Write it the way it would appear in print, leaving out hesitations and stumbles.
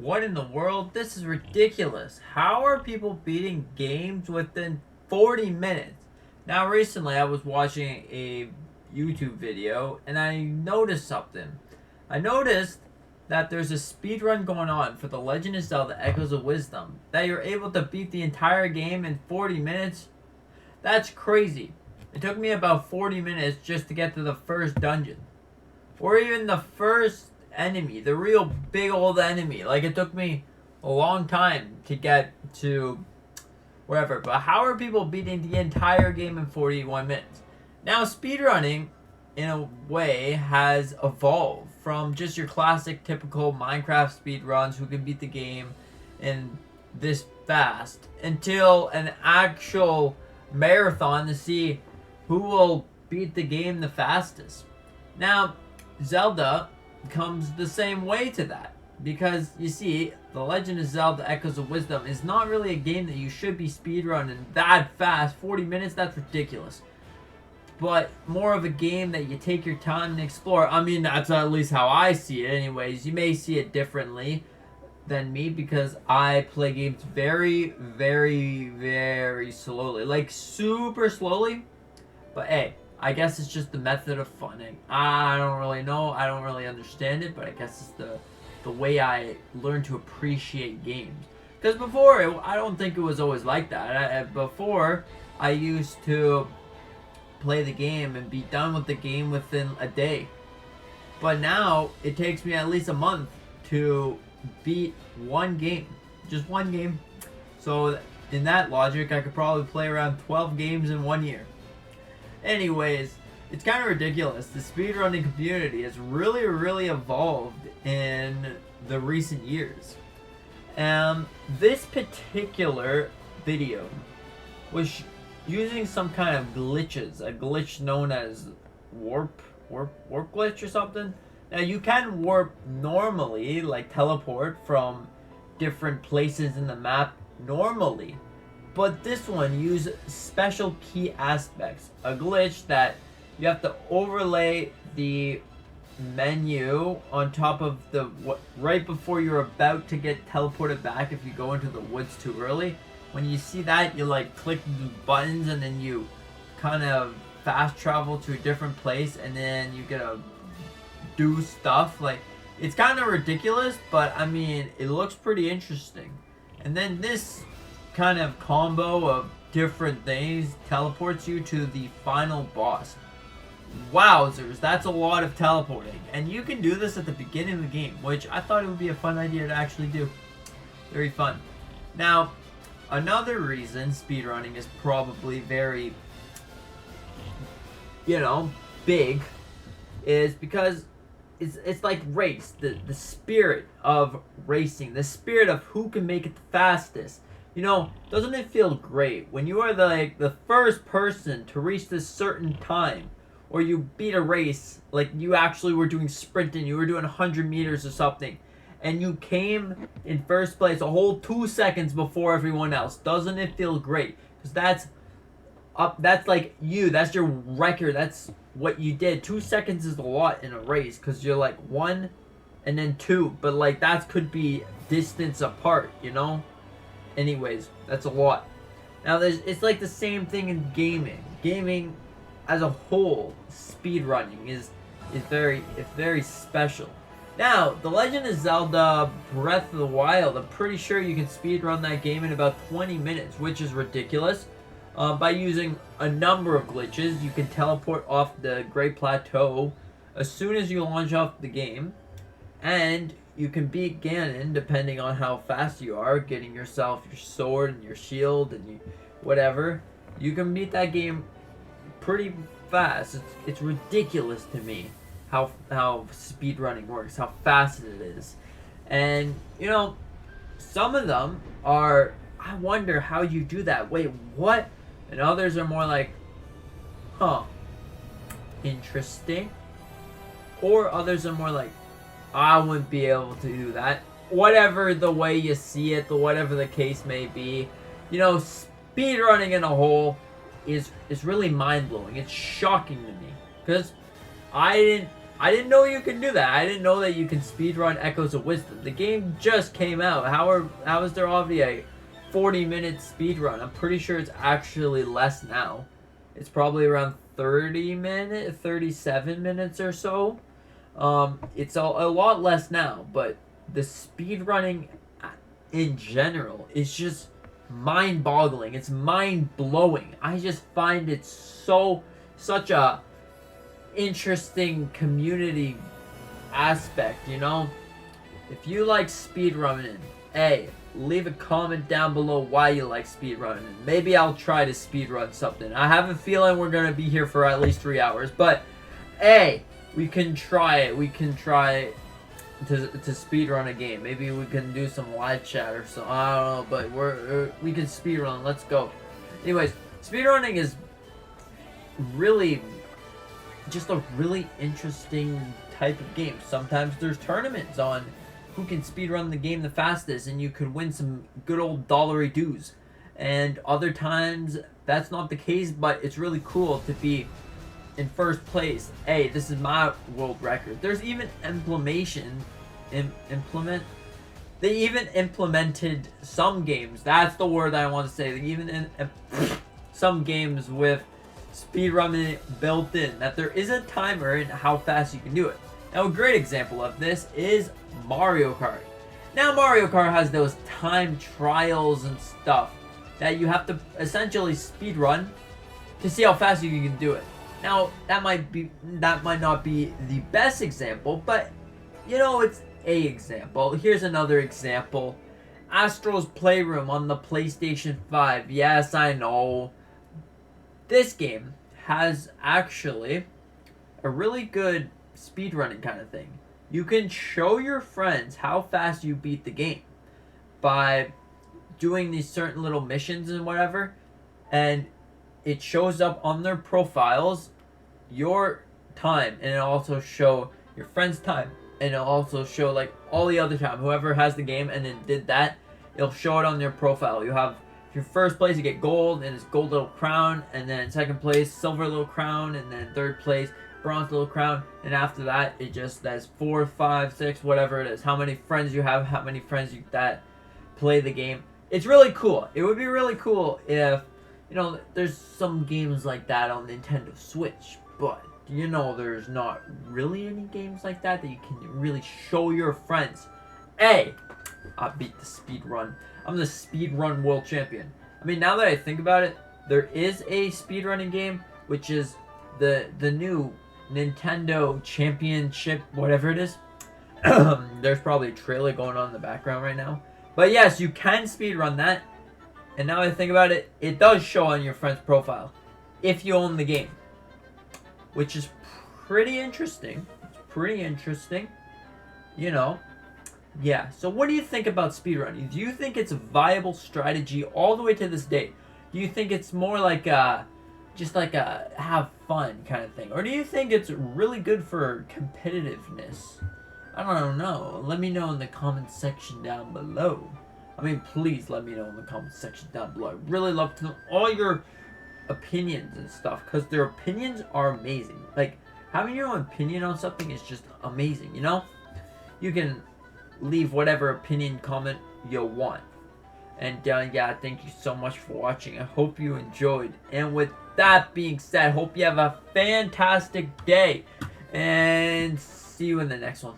What in the world? This is ridiculous. How are people beating games within 40 minutes? Now, recently I was watching a YouTube video and I noticed something. I noticed that there's a speed run going on for The Legend of Zelda Echoes of Wisdom that you're able to beat the entire game in 40 minutes. That's crazy. It took me about 40 minutes just to get to the first dungeon. Or even the first enemy, the real big old enemy. Like, it took me a long time to get to wherever. But how are people beating the entire game in 41 minutes? Now, speedrunning, in a way, has evolved from just your classic, typical Minecraft speedruns who can beat the game in this fast until an actual marathon to see who will beat the game the fastest. Now, Zelda comes the same way to that, because you see, The Legend of Zelda Echoes of Wisdom is not really a game that you should be speedrunning that fast. 40 minutes, that's ridiculous. But more of a game that you take your time and explore. I mean, that's at least how I see it anyways. You may see it differently than me because I play games very, very, very slowly. Like, super slowly. But hey, I guess it's just the method of funning. I don't really know. I don't really understand it, but I guess it's the way I learned to appreciate games. Because before, I don't think it was always like that. Before, I used to play the game and be done with the game within a day. But now, it takes me at least a month to beat one game. Just one game. So, in that logic, I could probably play around 12 games in 1 year. Anyways, it's kind of ridiculous. The speedrunning community has really, really evolved in the recent years. This particular video was using some kind of glitches, a glitch known as warp glitch or something. Now, you can warp normally, like teleport from different places in the map normally. But this one used special key aspects. A glitch that you have to overlay the menu on top of the right before you're about to get teleported back if you go into the woods too early. When you see that, you like click the buttons and then you kind of fast travel to a different place and then you gotta do stuff. Like, it's kind of ridiculous, but I mean, it looks pretty interesting. And then this kind of combo of different things teleports you to the final boss. Wowzers, that's a lot of teleporting. And you can do this at the beginning of the game, which I thought it would be a fun idea to actually do. Very fun. Now, another reason speedrunning is probably very, big, is because it's like race. The spirit of racing, the spirit of who can make it the fastest. Doesn't it feel great when you are the first person to reach this certain time, or you beat a race, like you actually were doing sprinting, you were doing 100 meters or something, and you came in first place a whole 2 seconds before everyone else? Doesn't it feel great? Because that's like that's your record, that's what you did. 2 seconds is a lot in a race, because you're like 1 and then 2, but like that could be distance apart, Anyways, that's a lot. Now, it's like the same thing in gaming. Gaming as a whole, speedrunning is very special. Now, The Legend of Zelda Breath of the Wild, I'm pretty sure you can speedrun that game in about 20 minutes, which is ridiculous. By using a number of glitches, you can teleport off the Great Plateau as soon as you launch off the game, and you can beat Ganon depending on how fast you are, getting yourself your sword and your shield and whatever. You can beat that game pretty fast. It's ridiculous to me how speedrunning works, how fast it is. And, some of them are, I wonder how you do that. Wait, what? And others are more like, huh, interesting. Or others are more like, I wouldn't be able to do that. Whatever the way you see it, whatever the case may be, speedrunning in a whole is really mind-blowing. It's shocking to me, because I I didn't know you could do that. I didn't know that you can speedrun Echoes of Wisdom. The game just came out. How is there already a 40-minute speedrun? I'm pretty sure it's actually less now. It's probably around 37 minutes or so. It's a lot less now, but the speedrunning in general is just mind-boggling. It's mind-blowing. I just find it such a interesting community aspect, you know? If you like speedrunning, leave a comment down below why you like speedrunning. Maybe I'll try to speedrun something. I have a feeling we're gonna be here for at least 3 hours, but we can try it. We can try to speedrun a game. Maybe we can do some live chat or something. I don't know, but we can speedrun. Let's go. Anyways, speedrunning is really just a really interesting type of game. Sometimes there's tournaments on who can speedrun the game the fastest, and you could win some good old dollary dues. And other times that's not the case, but it's really cool to be in first place. This is my world record. There's even they even implemented some games. That's the word I want to say. They even some games with speedrunning built in, that there is a timer in how fast you can do it. Now, a great example of this is Mario Kart. Now, Mario Kart has those time trials and stuff that you have to essentially speedrun to see how fast you can do it. Now, that might not be the best example, but you know, it's a example. Here's another example. Astro's Playroom on the PlayStation 5. Yes, I know. This game has actually a really good speedrunning kind of thing. You can show your friends how fast you beat the game by doing these certain little missions and whatever, and it shows up on their profiles your time, and it'll also show your friend's time, and it'll also show like all the other time. Whoever has the game and then did that, it'll show it on their profile. You have, if you're first place, you get gold, and it's gold little crown, and then second place, silver little crown, and then third place, bronze little crown, and after that, it just says 4, 5, 6, whatever it is. How many friends you have, how many friends that play the game. It's really cool. It would be really cool if, you know, there's some games like that on Nintendo Switch, but you know, there's not really any games like that you can really show your friends. I beat the speedrun. I'm the speedrun world champion. I mean, now that I think about it, there is a speedrunning game, which is the new Nintendo Championship, whatever it is. There's probably a trailer going on in the background right now. But yes, you can speedrun that. And now that I think about it, it does show on your friend's profile if you own the game, which is pretty interesting. It's pretty interesting, you know. Yeah, so what do you think about speedrunning? Do you think it's a viable strategy all the way to this day? Do you think it's more like just like a have fun kind of thing? Or do you think it's really good for competitiveness? I don't know. Let me know in the comment section down below. I mean, please let me know in the comment section down below. I'd really love to know all your opinions and stuff, because their opinions are amazing. Like, having your own opinion on something is just amazing, you know? You can leave whatever opinion comment you want. And yeah, thank you so much for watching. I hope you enjoyed. And with that being said, hope you have a fantastic day. And see you in the next one.